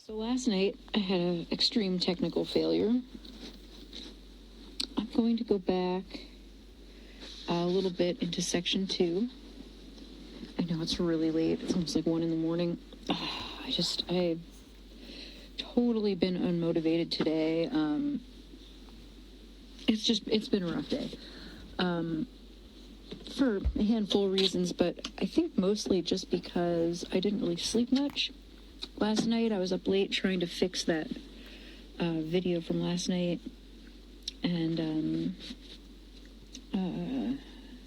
So last night I had an extreme technical failure. I'm going to go back a little bit into section 2. I know it's really late. It's almost like 1 in the morning. I've totally been unmotivated today. It's been a rough day. For a handful of reasons, but I think mostly just because I didn't really sleep much. Last night I was up late trying to fix that video from last night, and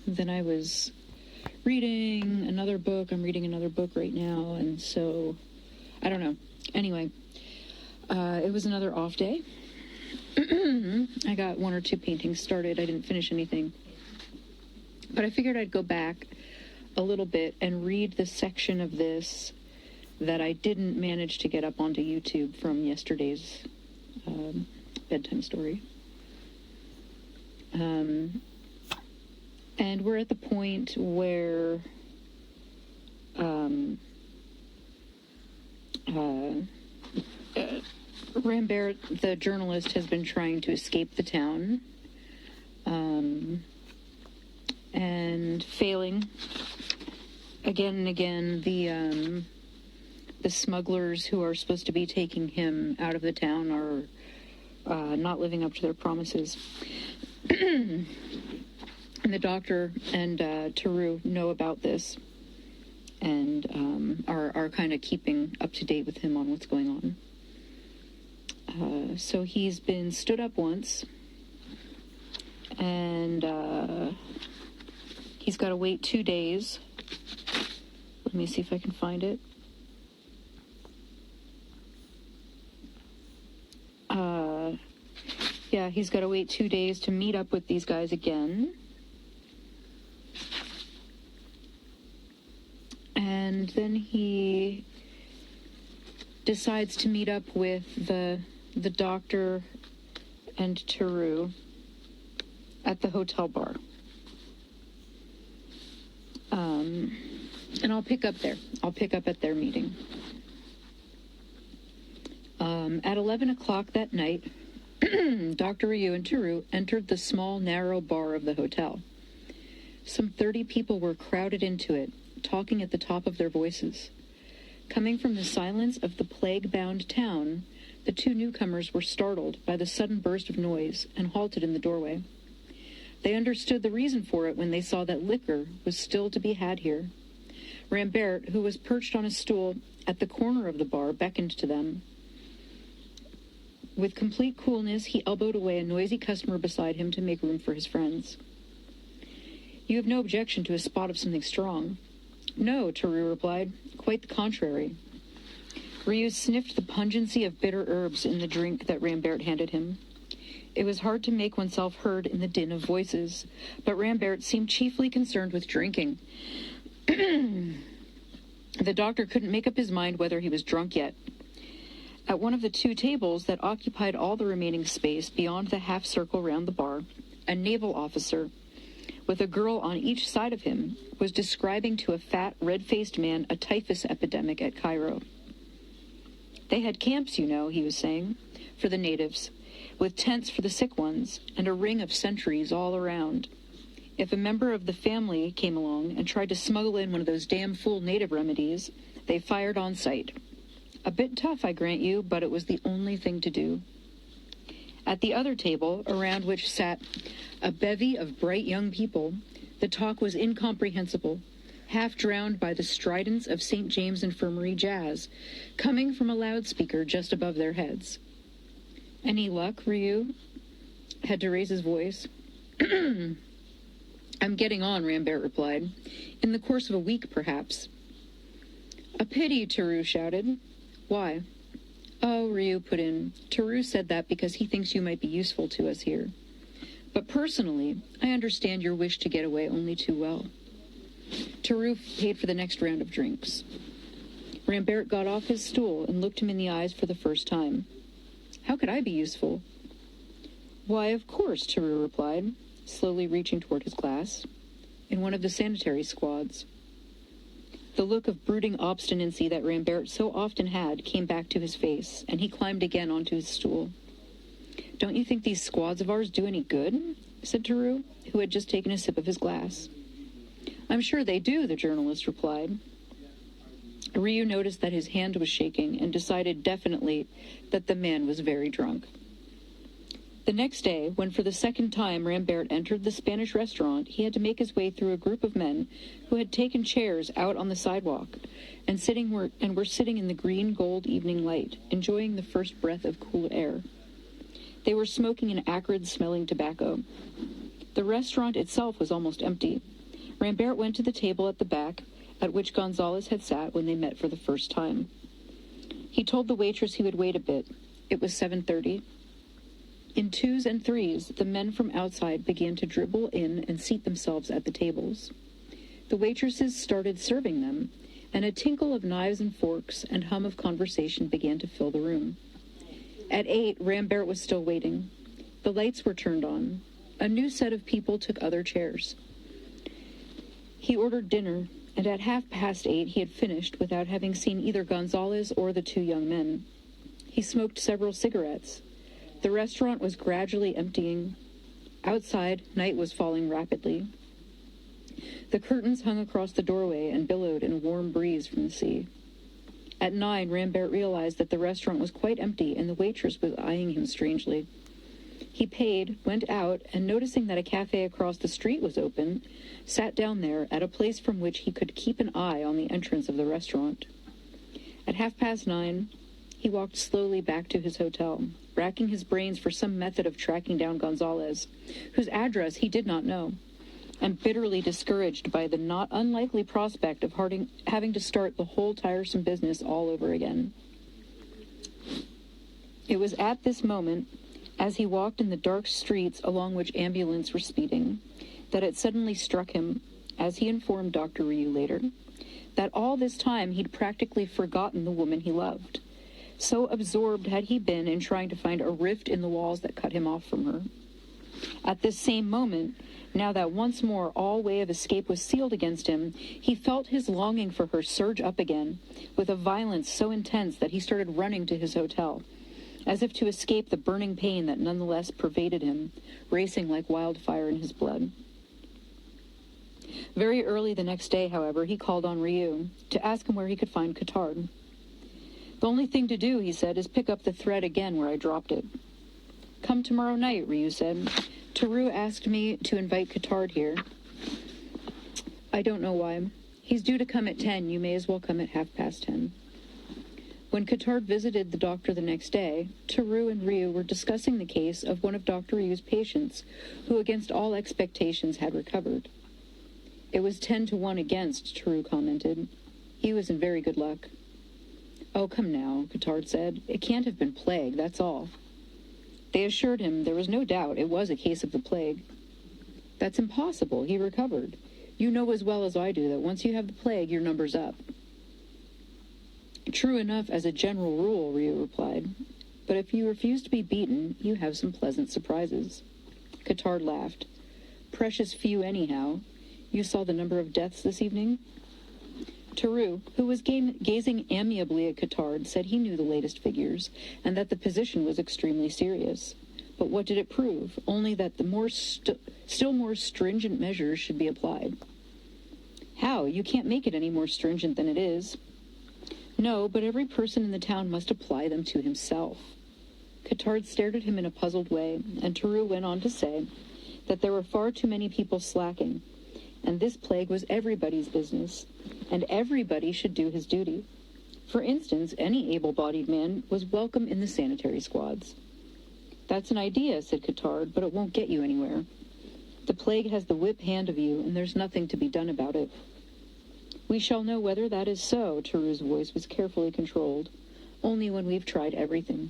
then I was reading another book. I'm reading another book right now, and so I don't know. Anyway, it was another off day. I got 1 or 2 paintings started. I didn't finish anything, but I figured I'd go back a little bit and read the section of this that I didn't manage to get up onto YouTube from yesterday's bedtime story. And we're at the point where Rambert, the journalist, has been trying to escape the town and failing again and again. The smugglers who are supposed to be taking him out of the town are not living up to their promises. And the doctor and Taru know about this and are kind of keeping up to date with him on what's going on. So he's been stood up once, and he's got to wait 2 days. Let me see if I can find it. Yeah, he's got to wait 2 days to meet up with these guys again. And then he decides to meet up with the doctor and Taru at the hotel bar. And I'll pick up there. I'll pick up at their meeting. At 11 o'clock that night, Dr. Ryu and Taru entered the small, narrow bar of the hotel. Some 30 people were crowded into it, talking at the top of their voices. Coming from the silence of the plague-bound town, the 2 newcomers were startled by the sudden burst of noise and halted in the doorway. They understood the reason for it when they saw that liquor was still to be had here. Rambert, who was perched on a stool at the corner of the bar, beckoned to them. With complete coolness, he elbowed away a noisy customer beside him to make room for his friends. "You have no objection to a spot of something strong?" "No," Taru replied. "Quite the contrary." Ryu sniffed the pungency of bitter herbs in the drink that Rambert handed him. It was hard to make oneself heard in the din of voices, but Rambert seemed chiefly concerned with drinking. The doctor couldn't make up his mind whether he was drunk yet. At one of the 2 tables that occupied all the remaining space beyond the half-circle round the bar, a naval officer, with a girl on each side of him, was describing to a fat, red-faced man a typhus epidemic at Cairo. "They had camps, you know," he was saying, "for the natives, with tents for the sick ones, and a ring of sentries all around. If a member of the family came along and tried to smuggle in one of those damn fool native remedies, they fired on sight. A bit tough, I grant you, but it was the only thing to do." At the other table, around which sat a bevy of bright young people, the talk was incomprehensible, half drowned by the stridence of St. James Infirmary jazz, coming from a loudspeaker just above their heads. "Any luck?" Ryu had to raise his voice. "I'm getting on," Rambert replied. "In the course of a week, perhaps." "A pity," Taru shouted. "Why?" "Oh," Ryu put in, "Taru said that because he thinks you might be useful to us here. But personally, I understand your wish to get away only too well." Taru paid for the next round of drinks. Rambert got off his stool and looked him in the eyes for the first time. "How could I be useful?" "Why, of course," Taru replied, slowly reaching toward his glass. "In one of the sanitary squads." The look of brooding obstinacy that Rambert so often had came back to his face, and he climbed again onto his stool. "Don't you think these squads of ours do any good?" said Theroux, who had just taken a sip of his glass. "I'm sure they do," the journalist replied. Ryu noticed that his hand was shaking and decided definitely that the man was very drunk. The next day, when for the second time Rambert entered the Spanish restaurant, he had to make his way through a group of men who had taken chairs out on the sidewalk and were sitting in the green-gold evening light, enjoying the first breath of cool air. They were smoking an acrid-smelling tobacco. The restaurant itself was almost empty. Rambert went to the table at the back, at which Gonzalez had sat when they met for the first time. He told the waitress he would wait a bit. It was 7:30. In twos and threes, the men from outside began to dribble in and seat themselves at the tables. The waitresses started serving them, and a tinkle of knives and forks and hum of conversation began to fill the room. At 8, Rambert was still waiting. The lights were turned on. A new set of people took other chairs. He ordered dinner, and at 8:30 he had finished without having seen either Gonzalez or the two young men. He smoked several cigarettes. The restaurant was gradually emptying. Outside, night was falling rapidly. The curtains hung across the doorway and billowed in a warm breeze from the sea. At 9, Rambert realized that the restaurant was quite empty and the waitress was eyeing him strangely. He paid, went out, and noticing that a cafe across the street was open, sat down there at a place from which he could keep an eye on the entrance of the restaurant. At 9:30, he walked slowly back to his hotel, racking his brains for some method of tracking down Gonzalez, whose address he did not know, and bitterly discouraged by the not unlikely prospect of having to start the whole tiresome business all over again. It was at this moment, as he walked in the dark streets along which ambulances were speeding, that it suddenly struck him, as he informed Dr. Ryu later, that all this time he'd practically forgotten the woman he loved. So absorbed had he been in trying to find a rift in the walls that cut him off from her. At this same moment, now that once more all way of escape was sealed against him, he felt his longing for her surge up again, with a violence so intense that he started running to his hotel, as if to escape the burning pain that nonetheless pervaded him, racing like wildfire in his blood. Very early the next day, however, he called on Ryu to ask him where he could find Cottard. "The only thing to do," he said, "is pick up the thread again where I dropped it." "Come tomorrow night," Ryu said. "Theroux asked me to invite Cottard here. I don't know why. He's due to come at 10. You may as well come at 10:30. When Cottard visited the doctor the next day, Theroux and Ryu were discussing the case of one of Dr. Ryu's patients, who against all expectations had recovered. "It was 10-1 against," Theroux commented. "He was in very good luck." "Oh, come now," Cottard said. "It can't have been plague, that's all." They assured him there was no doubt it was a case of the plague. "That's impossible. He recovered. You know as well as I do that once you have the plague, your number's up." "True enough as a general rule," Ryu replied. "But if you refuse to be beaten, you have some pleasant surprises." Cottard laughed. "Precious few anyhow. You saw the number of deaths this evening?" Theroux, who was gazing amiably at Cottard, said he knew the latest figures, and that the position was extremely serious. But what did it prove? Only that the still more stringent measures should be applied. "How? You can't make it any more stringent than it is." "No, but every person in the town must apply them to himself." Cottard stared at him in a puzzled way, and Theroux went on to say that there were far too many people slacking, and this plague was everybody's business, and everybody should do his duty. For instance, any able-bodied man was welcome in the sanitary squads. "That's an idea," said Cottard, "but it won't get you anywhere. The plague has the whip hand of you, and there's nothing to be done about it." "We shall know whether that is so," Theroux's voice was carefully controlled, "only when we've tried everything."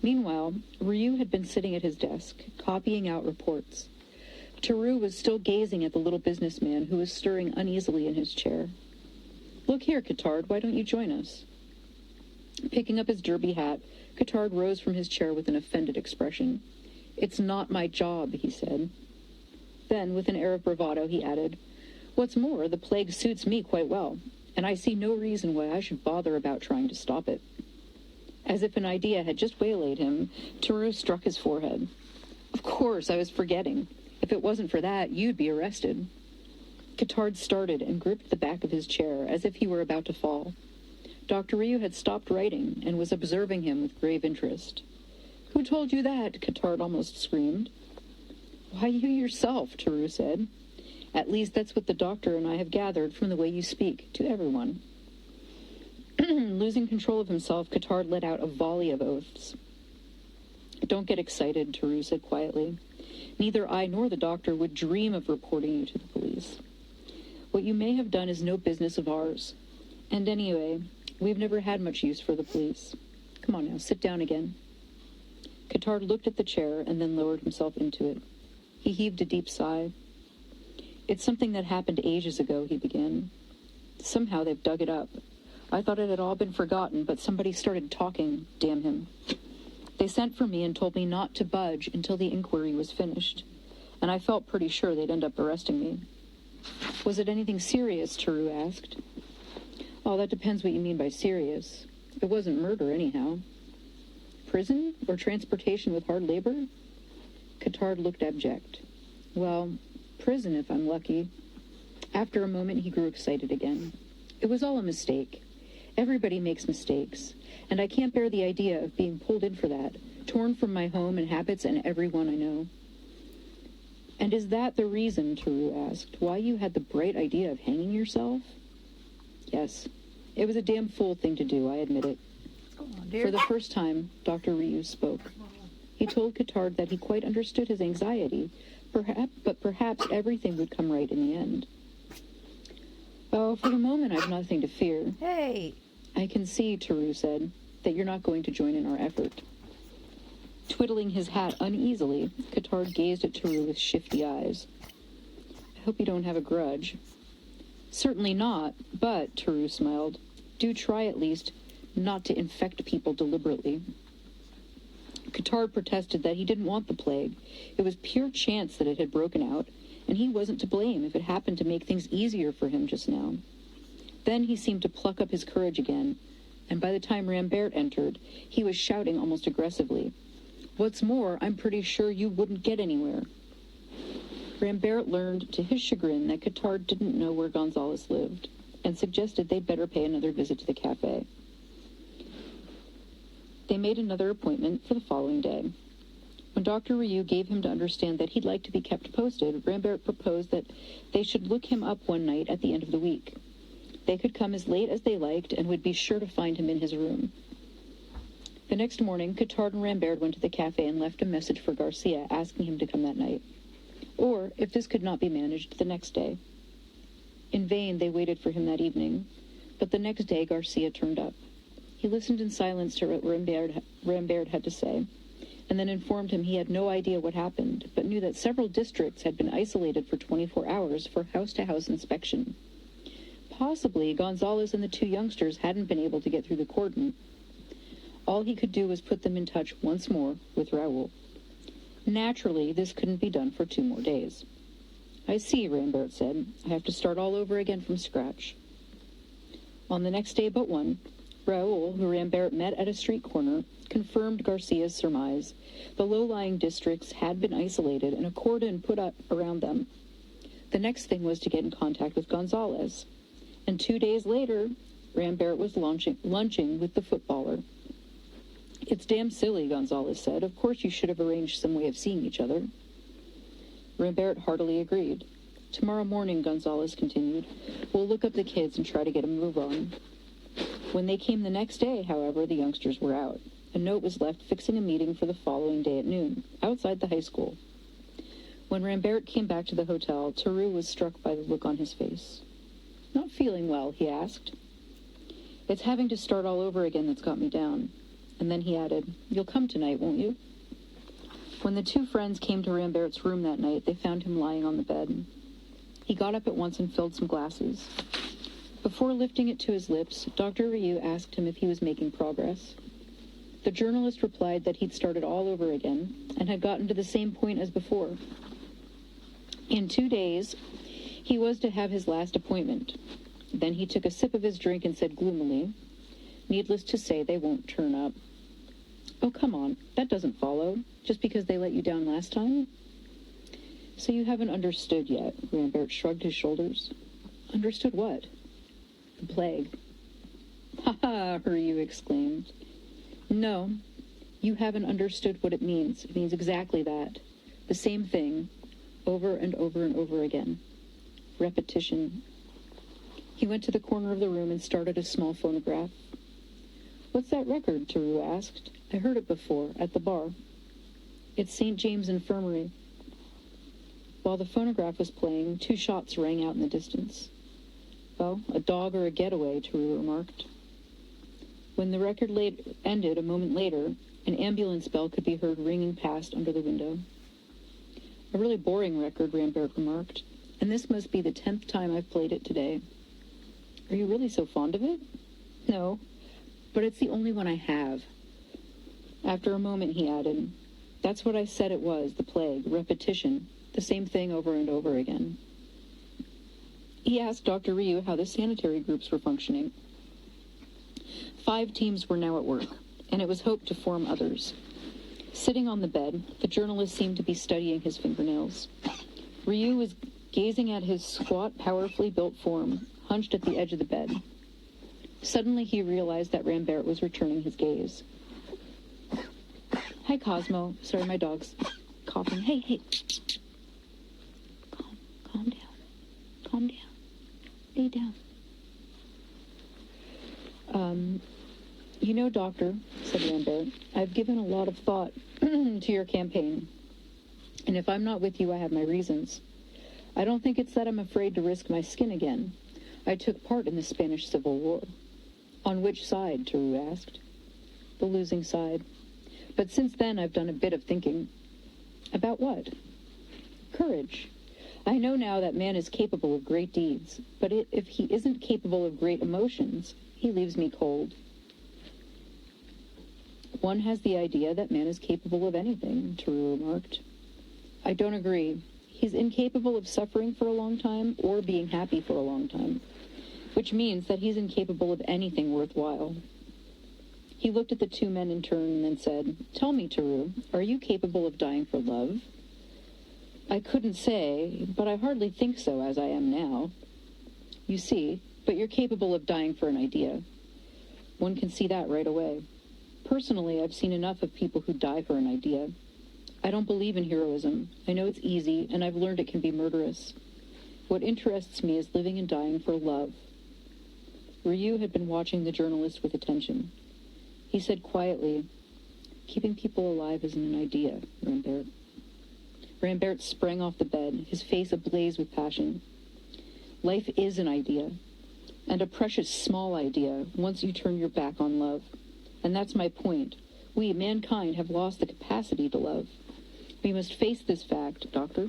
Meanwhile, Ryu had been sitting at his desk, copying out reports. Theroux was still gazing at the little businessman, who was stirring uneasily in his chair. "Look here, Cottard, why don't you join us?" Picking up his derby hat, Cottard rose from his chair with an offended expression. "It's not my job," he said. Then, with an air of bravado, he added, What's more, the plague suits me quite well, and I see no reason why I should bother about trying to stop it. As if an idea had just waylaid him, Taru struck his forehead. Of course, I was forgetting. If it wasn't for that, you'd be arrested. Cotard started and gripped the back of his chair as if he were about to fall. Dr. Ryu had stopped writing and was observing him with grave interest. Who told you that? Cotard almost screamed. Why, you yourself, Taru said. At least that's what the doctor and I have gathered from the way you speak to everyone. Losing control of himself, Cotard let out a volley of oaths. Don't get excited, Taru said quietly. Neither I nor the doctor would dream of reporting you to the police. What you may have done is no business of ours. And anyway, we've never had much use for the police. Come on now, sit down again. Cotard looked at the chair and then lowered himself into it. He heaved a deep sigh. It's something that happened ages ago, he began. Somehow they've dug it up. I thought it had all been forgotten, but somebody started talking, damn him. They sent for me and told me not to budge until the inquiry was finished, and I felt pretty sure they'd end up arresting me. Was it anything serious, Taru asked. Oh, that depends what you mean by serious. It wasn't murder, anyhow. Prison or transportation with hard labor? Cotard looked abject. Well, prison if I'm lucky. After a moment, he grew excited again. It was all a mistake. Everybody makes mistakes, and I can't bear the idea of being pulled in for that, torn from my home and habits and everyone I know. And is that the reason, Taru asked, why you had the bright idea of hanging yourself? Yes. It was a damn fool thing to do, I admit it. For the first time, Dr. Ryu spoke. He told Cotard that he quite understood his anxiety, but perhaps everything would come right in the end. Oh, for the moment, I've nothing to fear. Hey! I can see, Taru said, that you're not going to join in our effort. Twiddling his hat uneasily, Cotard gazed at Taru with shifty eyes. I hope you don't have a grudge. Certainly not, but, Taru smiled, do try at least not to infect people deliberately. Cotard protested that he didn't want the plague. It was pure chance that it had broken out, and he wasn't to blame if it happened to make things easier for him just now. Then he seemed to pluck up his courage again, and by the time Rambert entered, he was shouting almost aggressively. What's more, I'm pretty sure you wouldn't get anywhere. Rambert learned to his chagrin that Cotard didn't know where Gonzalez lived, and suggested they'd better pay another visit to the cafe. They made another appointment for the following day. When Dr. Ryu gave him to understand that he'd like to be kept posted, Rambert proposed that they should look him up one night at the end of the week. They could come as late as they liked and would be sure to find him in his room. The next morning, Cotard and Rambert went to the cafe and left a message for Garcia asking him to come that night, or, if this could not be managed, the next day. In vain they waited for him that evening, but the next day Garcia turned up. He listened in silence to what Rambert had to say, and then informed him he had no idea what happened, but knew that several districts had been isolated for 24 hours for house-to-house inspection. Possibly, Gonzalez and the two youngsters hadn't been able to get through the cordon. All he could do was put them in touch once more with Raoul. Naturally, this couldn't be done for 2 more days. I see, Rambert said. I have to start all over again from scratch. On the next day but one, Raoul, who Rambert met at a street corner, confirmed Garcia's surmise. The low-lying districts had been isolated and a cordon put up around them. The next thing was to get in contact with Gonzalez. And 2 days later, Rambert was lunching with the footballer. It's damn silly, Gonzalez said. Of course you should have arranged some way of seeing each other. Rambert heartily agreed. Tomorrow morning, Gonzalez continued, we'll look up the kids and try to get a move on. When they came the next day, however, the youngsters were out. A note was left fixing a meeting for the following day at noon, outside the high school. When Rambert came back to the hotel, Taru was struck by the look on his face. Not feeling well, he asked. It's having to start all over again that's got me down. And then he added, you'll come tonight, won't you? When the two friends came to Rambert's room that night, they found him lying on the bed. He got up at once and filled some glasses. Before lifting it to his lips, Dr. Ryu asked him if he was making progress. The journalist replied that he'd started all over again and had gotten to the same point as before. In 2 days, He was to have his last appointment. Then he took a sip of his drink and said gloomily, "Needless to say, they won't turn up." "Oh, come on, that doesn't follow. Just because they let you down last time?" "So you haven't understood yet," Rambert shrugged his shoulders. "Understood what?" "The plague." "Ha ha," Ryu exclaimed. "No, you haven't understood what it means. It means exactly that. The same thing, over and over and over again. Repetition." He went to the corner of the room and started a small phonograph. "What's that record?" Teru asked. "I heard it before, at the bar." "It's St. James Infirmary." While the phonograph was playing, 2 shots rang out in the distance. "Well, a dog or a getaway," Teru remarked. When the record ended a moment later, an ambulance bell could be heard ringing past under the window. "A really boring record," Rambert remarked, "and this must be the 10th time I've played it today." "Are you really so fond of it?" "No, but it's the only one I have." After a moment, he added, "That's what I said it was, the plague, repetition, the same thing over and over again." He asked Dr. Ryu how the sanitary groups were functioning. 5 teams were now at work, and it was hoped to form others. Sitting on the bed, the journalist seemed to be studying his fingernails. Ryu was gazing at his squat, powerfully built form, hunched at the edge of the bed. Suddenly he realized that Rambert was returning his gaze. "Hi, Cosmo. Sorry, my dog's coughing. Hey. Calm down. Calm down. Lay down." "You know, Doctor," said Rambert, "I've given a lot of thought to your campaign. And if I'm not with you, I have my reasons. I don't think it's that I'm afraid to risk my skin again. I took part in the Spanish Civil War." "On which side?" Teru asked. "The losing side. But since then, I've done a bit of thinking." "About what?" "Courage. I know now that man is capable of great deeds, but if he isn't capable of great emotions, he leaves me cold." "One has the idea that man is capable of anything," Teru remarked. "I don't agree. He's incapable of suffering for a long time or being happy for a long time, which means that he's incapable of anything worthwhile." He looked at the 2 men in turn and then said, "Tell me, Teru, are you capable of dying for love?" "I couldn't say, but I hardly think so as I am now." "You see, but you're capable of dying for an idea. One can see that right away. Personally, I've seen enough of people who die for an idea. I don't believe in heroism. I know it's easy, and I've learned it can be murderous. What interests me is living and dying for love." Ryu had been watching the journalist with attention. He said quietly, "Keeping people alive isn't an idea, Rambert." Rambert sprang off the bed, his face ablaze with passion. "Life is an idea, and a precious small idea once you turn your back on love. And that's my point. We, mankind, have lost the capacity to love. We must face this fact, Doctor.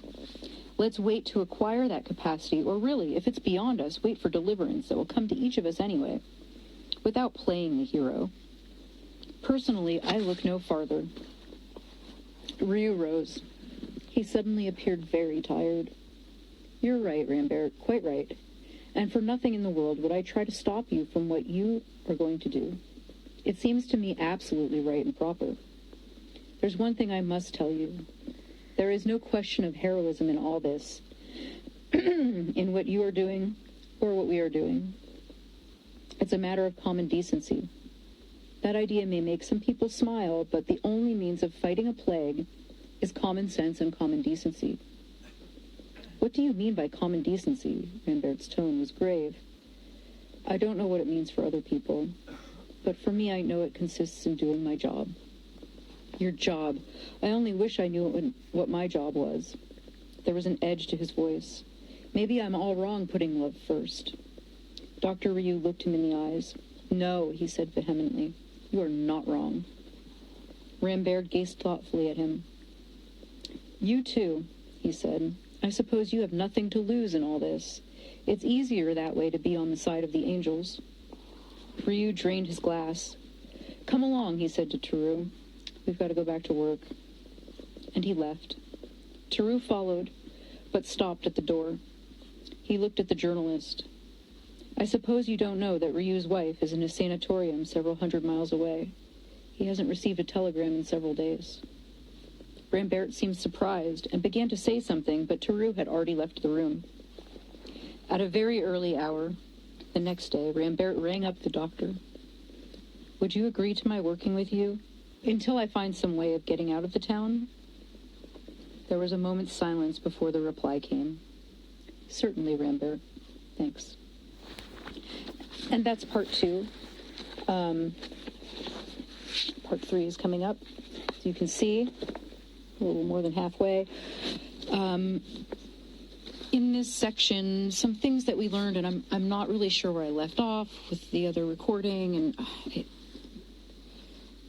Let's wait to acquire that capacity, or really, if it's beyond us, wait for deliverance that will come to each of us anyway, without playing the hero. Personally, I look no farther." Ryu rose. He suddenly appeared very tired. "You're right, Rambert, quite right. And for nothing in the world would I try to stop you from what you are going to do. It seems to me absolutely right and proper. There's one thing I must tell you. There is no question of heroism in all this, in what you are doing or what we are doing. It's a matter of common decency. That idea may make some people smile, but the only means of fighting a plague is common sense and common decency." "What do you mean by common decency?" Rambert's tone was grave. "I don't know what it means for other people, but for me I know it consists in doing my job." "Your job. I only wish I knew what my job was." There was an edge to his voice. "Maybe I'm all wrong putting love first." Dr. Ryu looked him in the eyes. "No," he said vehemently. "You are not wrong." Rambert gazed thoughtfully at him. "You too," he said. "I suppose you have nothing to lose in all this. It's easier that way to be on the side of the angels." Ryu drained his glass. "Come along," he said to Teru. "We've got to go back to work." And he left. Teru followed, but stopped at the door. He He looked at the journalist. I suppose you don't know that Ryu's wife is in a sanatorium several hundred miles away. He hasn't received a telegram in several days. Rambert seemed surprised and began to say something, but Taru had already left the room. At a very early hour, the next day, Rambert rang up the doctor. Would you agree to my working with you until I find some way of getting out of the town? There was a moment's silence before the reply came. Certainly, Rambert. Thanks. And that's part 2. Part 3 is coming up. So you can see, a little more than halfway. In this section, some things that we learned, and I'm not really sure where I left off with the other recording, and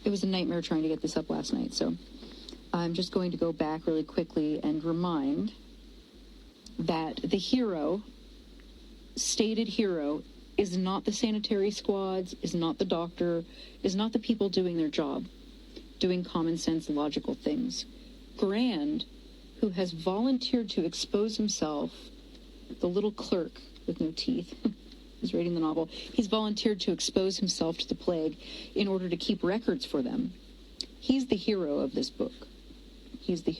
it was a nightmare trying to get this up last night. So I'm just going to go back really quickly and remind that the hero, stated hero, is not the sanitary squads, is not the doctor, is not the people doing their job, doing common sense, logical things. Grand, who has volunteered to expose himself, the little clerk with no teeth, who's reading the novel, he's volunteered to expose himself to the plague in order to keep records for them. He's the hero of this book. He's the